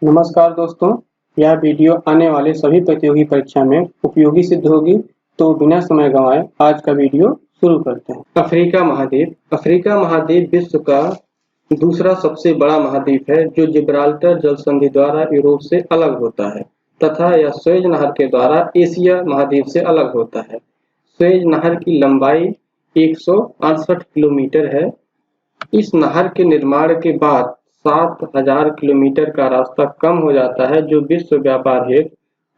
नमस्कार दोस्तों, यह वीडियो आने वाले सभी प्रतियोगी परीक्षा में उपयोगी सिद्ध होगी। तो बिना समय गंवाए आज का वीडियो शुरू करते हैं। अफ्रीका महाद्वीप विश्व का दूसरा सबसे बड़ा महाद्वीप है जो जिब्राल्टर जल संधि द्वारा यूरोप से अलग होता है तथा यह सुएज नहर के द्वारा एशिया महाद्वीप से अलग होता है। सुएज नहर की लंबाई 168 किलोमीटर है। इस नहर के निर्माण के बाद 7,000 किलोमीटर का रास्ता कम हो जाता है जो विश्व व्यापार हेतु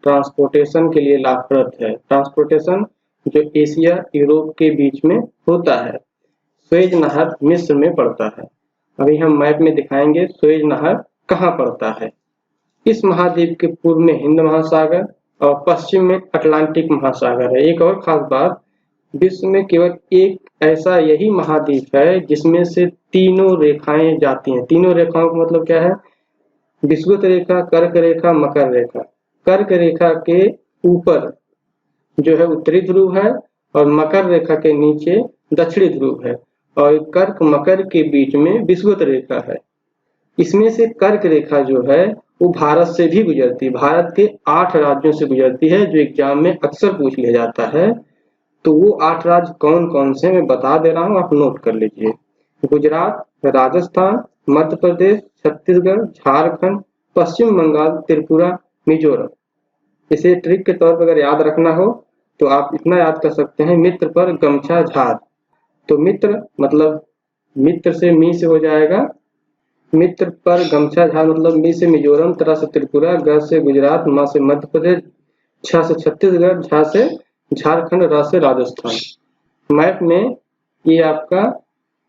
ट्रांसपोर्टेशन के लिए लाभप्रद है। ट्रांसपोर्टेशन जो एशिया यूरोप के बीच में होता है। सुएज नहर मिस्र में पड़ता है। अभी हम मैप में दिखाएंगे सुएज नहर कहाँ पड़ता है। इस महाद्वीप के पूर्व में हिंद महासागर और पश्चिम में अटलांटिक महासागर है। एक और खास बात, विश्व में केवल एक ऐसा यही महाद्वीप है जिसमें से तीनों रेखाएं जाती हैं। तीनों रेखाओं का मतलब क्या है? विषुवत रेखा, कर्क रेखा, मकर रेखा। कर्क रेखा के ऊपर जो है उत्तरी ध्रुव है और मकर रेखा के नीचे दक्षिणी ध्रुव है और कर्क मकर के बीच में विषुवत रेखा है। इसमें से कर्क रेखा जो है वो भारत से भी गुजरती है। भारत के 8 राज्यों से गुजरती है जो एग्जाम में अक्सर पूछ लिया जाता है। तो वो 8 राज्य कौन कौन से मैं बता दे रहा हूँ, आप नोट कर लीजिए। गुजरात, राजस्थान, मध्य प्रदेश, छत्तीसगढ़, झारखंड, पश्चिम बंगाल, त्रिपुरा, मिजोरम। इसे ट्रिक के तौर पर अगर याद रखना हो तो आप इतना याद कर सकते हैं, मित्र पर गमछा झार। तो मित्र मतलब मित्र से मी से हो जाएगा, मित्र पर गमछा झार मतलब मी से मिजोरम, त्रा से त्रिपुरा, ग से गुजरात, मा से मध्य प्रदेश, छ से छत्तीसगढ़, झा से झारखंड, रा से राजस्थान। मैप में ये आपका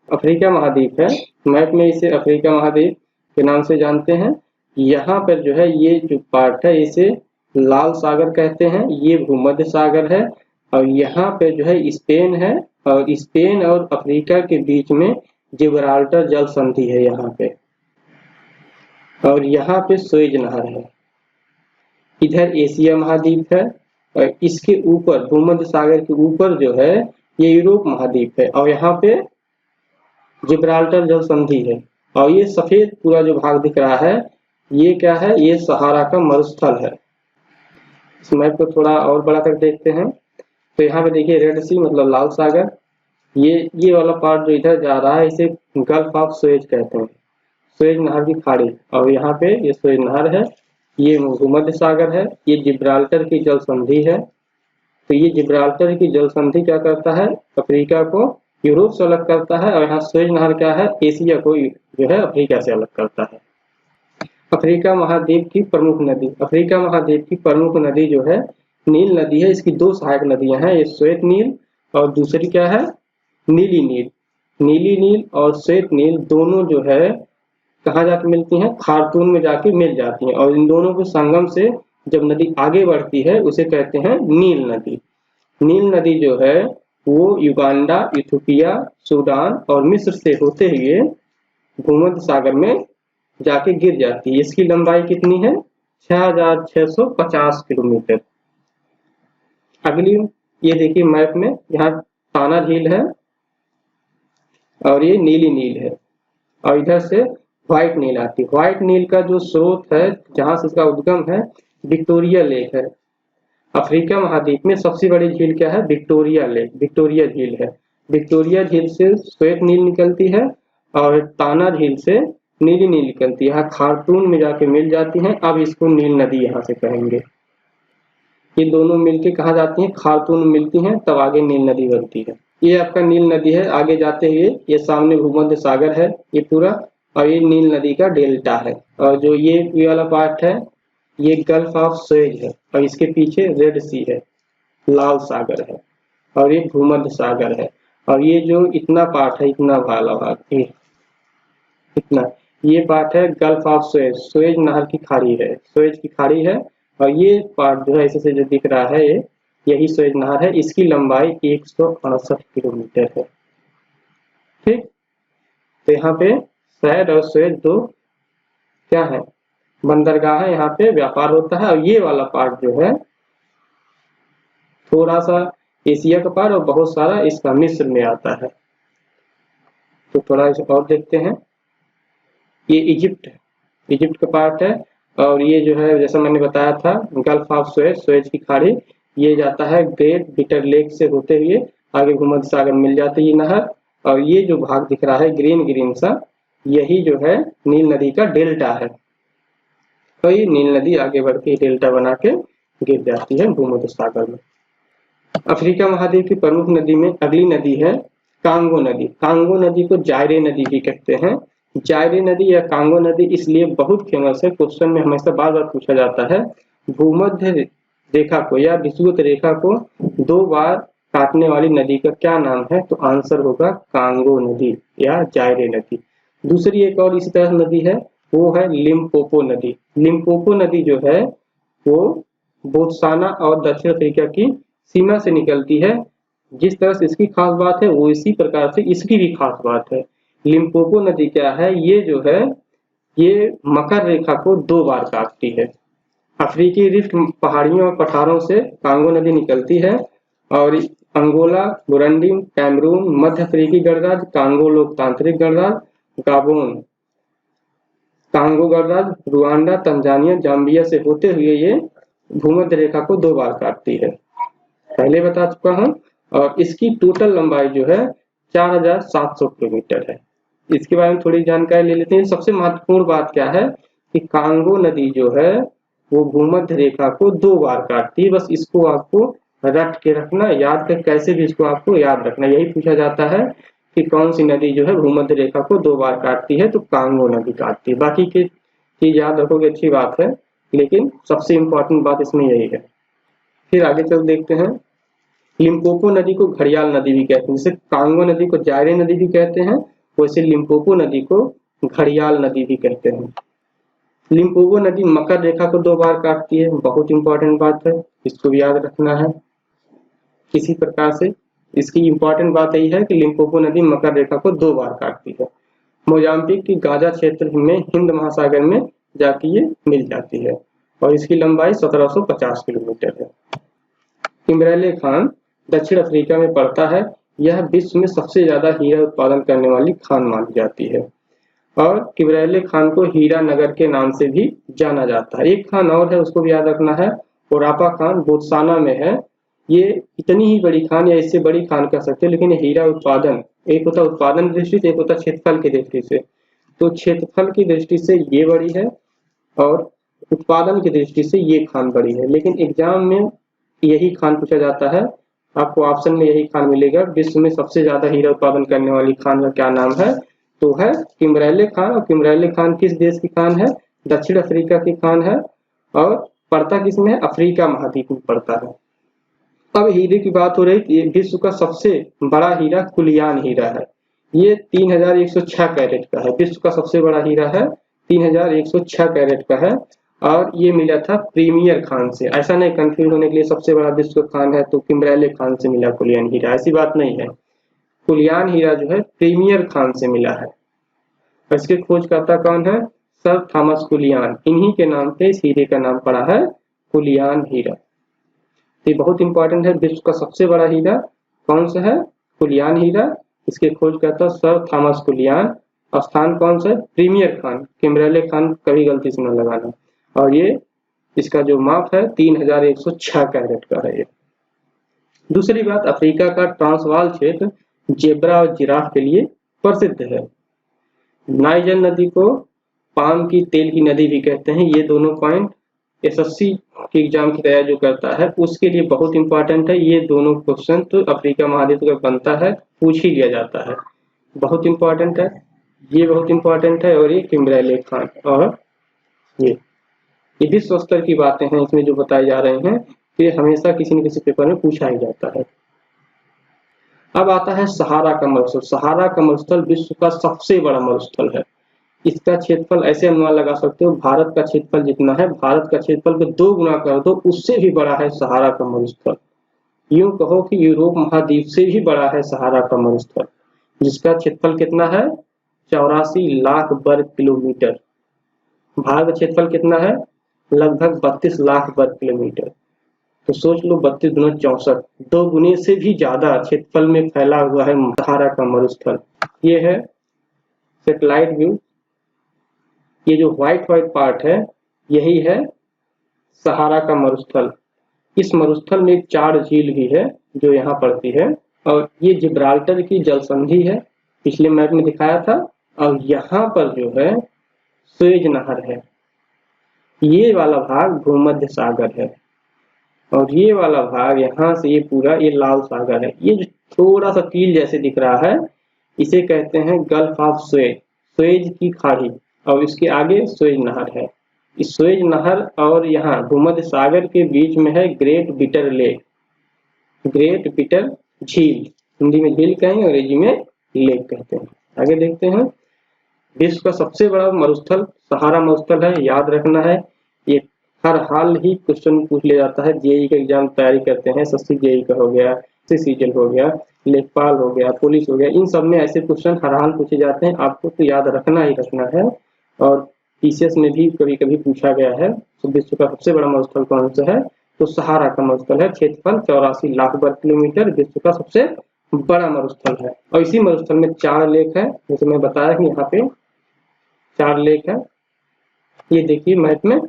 अफ्रीका महाद्वीप है। मैप में इसे अफ्रीका महाद्वीप के नाम से जानते हैं। यहाँ पर जो है ये जो पार्ट है इसे लाल सागर कहते हैं, ये भूमध्य सागर है और यहाँ पे जो है स्पेन है और स्पेन और अफ्रीका के बीच में जिब्राल्टर जल संधि है यहाँ पे। और यहाँ पे सुएज नहर है। इधर एशिया महाद्वीप है और इसके ऊपर भूमध्य सागर के ऊपर जो है ये यूरोप महाद्वीप है और यहाँ पे जिब्राल्टर जल संधि है। और ये सफेद पूरा जो भाग दिख रहा है ये क्या है? ये सहारा का मरुस्थल है। इस मैप को थोड़ा और बड़ा कर देखते हैं तो यहाँ पे देखिए रेड सी मतलब लाल सागर, ये वाला पार्ट जो इधर जा रहा है इसे गल्फ ऑफ सुएज कहते हैं, सुएज नहर की खाड़ी। और यहाँ पे ये सुएज नहर है, ये भूमध्य सागर है, ये जिब्राल्टर की जल संधि है। तो ये जिब्राल्टर की जल संधि क्या करता है? अफ्रीका को यूरोप से अलग करता है और यहाँ सुएज नहर क्या है? एशिया को जो है अफ्रीका से अलग करता है। अफ्रीका महाद्वीप की प्रमुख नदी, अफ्रीका महाद्वीप की प्रमुख नदी जो है नील नदी है। इसकी 2 सहायक नदियां हैं, एक श्वेत नील और दूसरी क्या है? नीली नील। नीली नील और श्वेत नील दोनों जो है कहाँ जाके मिलती हैं? खार्तूम में जाके मिल जाती हैं और इन दोनों के संगम से जब नदी आगे बढ़ती है उसे कहते हैं नील नदी। नील नदी जो है वो युगांडा, इथियोपिया, सूडान और मिस्र से होते हुए भूमध्य सागर में जाके गिर जाती है। इसकी लंबाई कितनी है? 6,650 किलोमीटर। अगली ये देखिए मैप में, यहाँ ताना झील है और ये नीली नील है और इधर से व्हाइट नील आती है। व्हाइट नील का जो स्रोत है जहां से इसका उद्गम है विक्टोरिया लेक है। अफ्रीका महाद्वीप में सबसे बड़ी झील क्या है? विक्टोरिया लेक, विक्टोरिया झील है। विक्टोरिया झील से श्वेत नील निकलती है और ताना झील से नीली नील निकलती है, यहाँ खार्तूम में जाके मिल जाती हैं। अब इसको नील नदी यहाँ से कहेंगे। ये दोनों मिलके कहाँ जाती हैं? खार्तूम में मिलती हैं, तब आगे नील नदी बनती है। ये आपका नील नदी है। आगे जाते हुए ये सामने भूमध्य सागर है ये पूरा और ये नील नदी का डेल्टा है। और जो ये वाला पार्ट है ये गल्फ ऑफ सुएज है और इसके पीछे रेड सी है, लाल सागर है और ये भूमध्य सागर है। और ये जो इतना पार्ट है, इतना वाला भाग इतना, ये पार्ट है गल्फ ऑफ सुएज, सुएज नहर की खाड़ी है, सुएज की खाड़ी है। और ये पार्ट जो है इसे से जो दिख रहा है यही सुएज नहर है। इसकी लंबाई 168 किलोमीटर है। ठीक, तो यहाँ पे सैड और सुएज दो क्या है? बंदरगाह है, यहाँ पे व्यापार होता है। और ये वाला पार्ट जो है थोड़ा सा एशिया का पार्ट और बहुत सारा इसका मिस्र में आता है। तो थोड़ा इसे और देखते हैं। ये इजिप्ट का पार्ट है और ये जो है जैसा मैंने बताया था गल्फ ऑफ सुएज, सुएज की खाड़ी, ये जाता है ग्रेट बिटर लेक से होते हुए आगे भूमध्य सागर मिल जाती है नहर। और ये जो भाग दिख रहा है ग्रीन ग्रीन सा, यही जो है नील नदी का डेल्टा है। तो ये नील नदी आगे बढ़ के डेल्टा बना के गिर जाती है भूमध्य सागर में। अफ्रीका महाद्वीप की प्रमुख नदी में अगली नदी है कांगो नदी। कांगो नदी को जायरे नदी भी कहते हैं। जायरे नदी या कांगो नदी इसलिए बहुत फेमस है, क्वेश्चन में हमेशा बार बार पूछा जाता है। भूमध्य रेखा को या विषुवत रेखा को 2 बार काटने वाली नदी का क्या नाम है? तो आंसर होगा कांगो नदी या जायरे नदी। दूसरी एक और इसी तरह नदी है, वो है लिम्पोपो नदी। लिम्पोपो नदी जो है वो बोत्सवाना और दक्षिण अफ्रीका की सीमा से निकलती है। जिस तरह से इसकी खास बात है वो इसी प्रकार से इसकी भी खास बात है। लिम्पोपो नदी क्या है? ये जो है ये मकर रेखा को 2 बार काटती है। अफ्रीकी रिफ्ट पहाड़ियों और पठारों से कांगो नदी निकलती है और अंगोला, बुरुंडी, कैमरून, मध्य अफ्रीकी गणराज्य, कांगो लोकतांत्रिक गणराज्य, गाबोन, कांगो गणराज्य, रुवांडा, तंजानिया, जाम्बिया से होते हुए ये भूमध्य रेखा को 2 बार काटती है, पहले बता चुका हूं। और इसकी टोटल लंबाई जो है 4700 किलोमीटर है। इसके बारे में थोड़ी जानकारी ले लेते हैं। सबसे महत्वपूर्ण बात क्या है कि कांगो नदी जो है वो भूमध्य रेखा को 2 बार काटती है। बस इसको आपको रट के रखना, याद कर कैसे भी इसको आपको याद रखना। यही पूछा जाता है कि कौन सी नदी जो है भूमध्य रेखा को 2 बार काटती है, तो कांगो नदी काटती है। बाकी की चीज याद रखोगे अच्छी बात है, लेकिन सबसे इंपॉर्टेंट बात इसमें यही है। फिर आगे चल देखते हैं। लिम्पोपो नदी को घड़ियाल नदी भी कहते हैं। जैसे कांगो नदी को जायरे नदी भी कहते हैं, वैसे लिम्पोपो नदी को घड़ियाल नदी भी कहते हैं। लिम्पोपो नदी मकर रेखा को 2 बार काटती है, बहुत इंपॉर्टेंट बात है, इसको भी याद रखना है। किसी प्रकार से इसकी इंपॉर्टेंट बात यही है कि लिम्पोपो नदी मकर रेखा को 2 बार काटती है। मोजाम्बिक की गाजा क्षेत्र में हिंद महासागर में जाके ये मिल जाती है और इसकी लंबाई 1750 किलोमीटर है। किम्बरले खान दक्षिण अफ्रीका में पड़ता है। यह विश्व में सबसे ज्यादा हीरा उत्पादन करने वाली खान मानी जाती है और किम्बरले खान को हीरा नगर के नाम से भी जाना जाता है। एक खान और है, उसको भी याद रखना है, ओरापा खान, बोत्सवाना में है। ये इतनी ही बड़ी खान या इससे बड़ी खान कह सकते हैं, लेकिन हीरा उत्पादन, एक होता उत्पादन की दृष्टि से, एक होता क्षेत्रफल की दृष्टि से। तो क्षेत्रफल की दृष्टि से ये बड़ी है और उत्पादन की दृष्टि से ये खान बड़ी है। लेकिन एग्जाम में यही खान पूछा जाता है, आपको ऑप्शन में यही खान मिलेगा। विश्व में सबसे ज्यादा हीरा उत्पादन करने वाली खान का क्या नाम है? तो है किम्बरले खान। और किम्बरले खान किस देश की खान है? दक्षिण अफ्रीका की खान है और पड़ता किसमें है? अफ्रीका महाद्वीप में पड़ता है। अब हीरे की बात हो रही, विश्व का सबसे बड़ा हीरा कुलियान हीरा है। ये 3106 कैरेट का है। विश्व का सबसे बड़ा हीरा है, 3106 कैरेट का है और ये मिला था प्रीमियर खान से। ऐसा नहीं कंफ्यूज होने के लिए सबसे बड़ा विश्व खान है तो किम्बरले खान से मिला कुलियान हीरा, ऐसी बात नहीं है। कुलियान हीरा जो है प्रीमियर खान से मिला है। इसके खोजकर्ता कौन है? Sir Thomas Cullinan. इन्हीं के नाम पे इस हीरे का नाम पड़ा है कुलियान हीरा। ये बहुत इंपॉर्टेंट है। विश्व का सबसे बड़ा हीरा कौन सा है? कुलियान हीरा। इसके खोजकर्ता सर थॉमस कुलियान। स्थान कौन सा है? प्रीमियर खान। किम्बरले खान कभी गलती से न लगाना। और ये इसका जो माप है 3106 कैरेट का है। ये दूसरी बात, अफ्रीका का ट्रांसवाल क्षेत्र जेब्रा और जिराफ के लिए प्रसिद्ध है। नाइजर नदी को पाम की तेल की नदी भी कहते हैं। ये दोनों पॉइंट एसएससी के एग्जाम की तैयारी जो करता है उसके लिए बहुत इंपॉर्टेंट है। ये दोनों क्वेश्चन तो अफ्रीका महाद्वीप का बनता है, पूछ ही लिया जाता है, बहुत इंपॉर्टेंट है। ये बहुत इंपॉर्टेंट है और ये किम्बरले खान और ये विश्व स्तर की बातें हैं इसमें जो बताए जा रहे हैं, ये हमेशा किसी न किसी पेपर में पूछा ही जाता है। अब आता है सहारा का मरुस्थल। सहारा का मरुस्थल विश्व का सबसे बड़ा मरुस्थल है। इसका क्षेत्रफल ऐसे अनुमान लगा सकते हो, भारत का क्षेत्रफल जितना है, भारत का क्षेत्रफल को 2 गुना कर दो, उससे भी बड़ा है सहारा का मरुस्थल। यूं कहो कि यूरोप महाद्वीप से भी बड़ा है सहारा का मरुस्थल, जिसका क्षेत्रफल कितना है? 84 लाख वर्ग किलोमीटर। भारत का क्षेत्रफल कितना है? लगभग 32 लाख वर्ग किलोमीटर। तो सोच लो 32 दूना 64, 2 गुने से भी ज्यादा क्षेत्रफल में फैला हुआ है सहारा का मरुस्थल। ये है सैटेलाइट व्यू। ये जो व्हाइट पार्ट है यही है सहारा का मरुस्थल। इस मरुस्थल में एक चार झील भी है जो यहाँ पड़ती है, और ये जिब्राल्टर की जल संधि है, पिछले मैप में दिखाया था। और यहाँ पर जो है सुएज नहर है, ये वाला भाग भूमध्य सागर है, और ये वाला भाग यहाँ से ये पूरा ये लाल सागर है। ये जो थोड़ा सा तील जैसे दिख रहा है इसे कहते हैं गल्फ ऑफ सुएज, सुएज की खाड़ी, और इसके आगे सुएज नहर है। इस सुएज नहर और यहाँ भूमध्य सागर के बीच में है great bitter lake, great bitter झील, हिंदी में झील कहेंगे, अंग्रेजी में लेक कहते हैं। आगे देखते हैं। विश्व का सबसे बड़ा मरुस्थल सहारा मरुस्थल है, याद रखना है। ये हर हाल ही क्वेश्चन पूछ लिया जाता है, जेईई का एग्जाम तैयारी करते हैं, एसएससी जेईई का हो गया, सीजीएल हो गया, लेखपाल हो गया, पुलिस हो गया, इन सब में ऐसे क्वेश्चन हर हाल पूछे जाते हैं, आपको तो याद रखना ही रखना है। और पीसीएस में भी कभी कभी पूछा गया है। तो विश्व का सबसे बड़ा मरुस्थल कौन सा है, तो सहारा का मरुस्थल है। क्षेत्रफल 84 लाख वर्ग किलोमीटर, विश्व का सबसे बड़ा मरुस्थल है। और इसी मरुस्थल में 4 लेक है, जैसे मैं बताया कि यहाँ पे 4 लेक है। ये देखिए मैप में,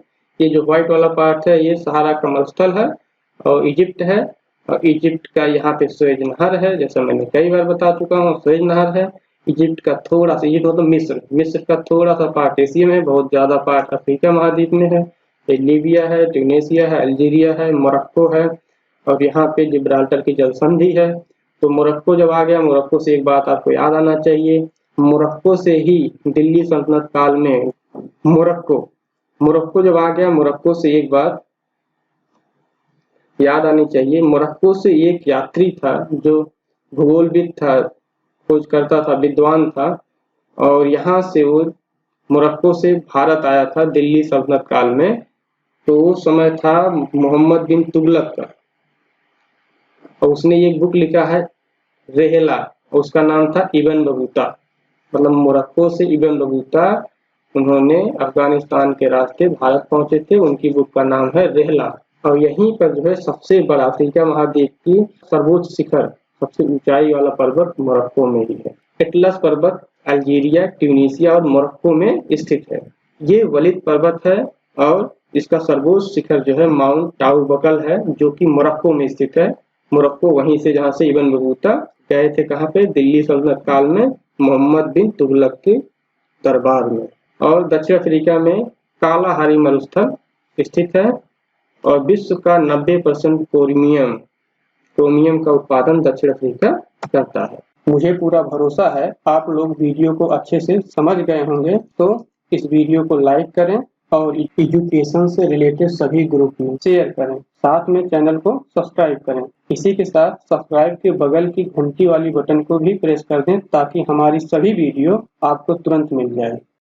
ये जो व्हाइट वाला पार्ट है ये सहारा का मरुस्थल है और इजिप्ट है, और इजिप्ट का यहाँ पे सुएज नहर है, जैसा मैंने कई बार बता चुका हूँ, सुएज नहर है। इजिप्ट का थोड़ा सा, ये मतलब मिस्र का थोड़ा सा पार्ट एशिया में है, बहुत ज्यादा पार्ट अफ्रीका महाद्वीप में है। लीबिया है, ट्यूनीसिया है, अल्जीरिया है, मोरक्को है, और यहाँ पे जिब्राल्टर की जल संधि है। तो मोरक्को जब आ गया, मोरक्को से एक बात आपको याद आना चाहिए, मोरक्को से ही दिल्ली सल्तनत काल में मोरक्को जब आ गया, मोरक्को से एक बात याद आनी चाहिए, मोरक्को से एक यात्री था जो भूगोलविद था, खोज करता था, विद्वान था, और यहाँ से वो मोरक्को से भारत आया था दिल्ली सल्तनत काल में। तो उस समय था मोहम्मद बिन तुगलक का, और उसने एक बुक लिखा है रेहला, उसका नाम था इब्न बतूता। मतलब मोरक्को से इब्न बतूता उन्होंने अफगानिस्तान के रास्ते भारत पहुंचे थे, उनकी बुक का नाम है रेहला। और यहीं पर जो है सबसे बड़ा अफ्रीका महाद्वीप की सर्वोच्च शिखर, सबसे ऊंचाई वाला पर्वत मोरक्को में ही है। एटलस पर्वत अल्जीरिया, ट्यूनीसिया और मोरक्को में स्थित है। ये वलिद पर्वत है और इसका सर्वोच्च शिखर जो है माउंट टाउबकल है, जो कि मोरक्को में स्थित है। मोरक्को वहीं से जहां से इब्न बतूता गए थे, कहाँ पे, दिल्ली सल्तनत काल में मोहम्मद बिन तुगलक के दरबार में। और दक्षिण अफ्रीका में कालाहारी मरुस्थल स्थित है, और विश्व का 90% क्रोमियम का उत्पादन दक्षिण अफ्रीका करता है। मुझे पूरा भरोसा है आप लोग वीडियो को अच्छे से समझ गए होंगे, तो इस वीडियो को लाइक करें और एजुकेशन से रिलेटेड सभी ग्रुप में शेयर करें, साथ में चैनल को सब्सक्राइब करें। इसी के साथ सब्सक्राइब के बगल की घंटी वाली बटन को भी प्रेस कर दें ताकि हमारी सभी वीडियो आपको तुरंत मिल जाए।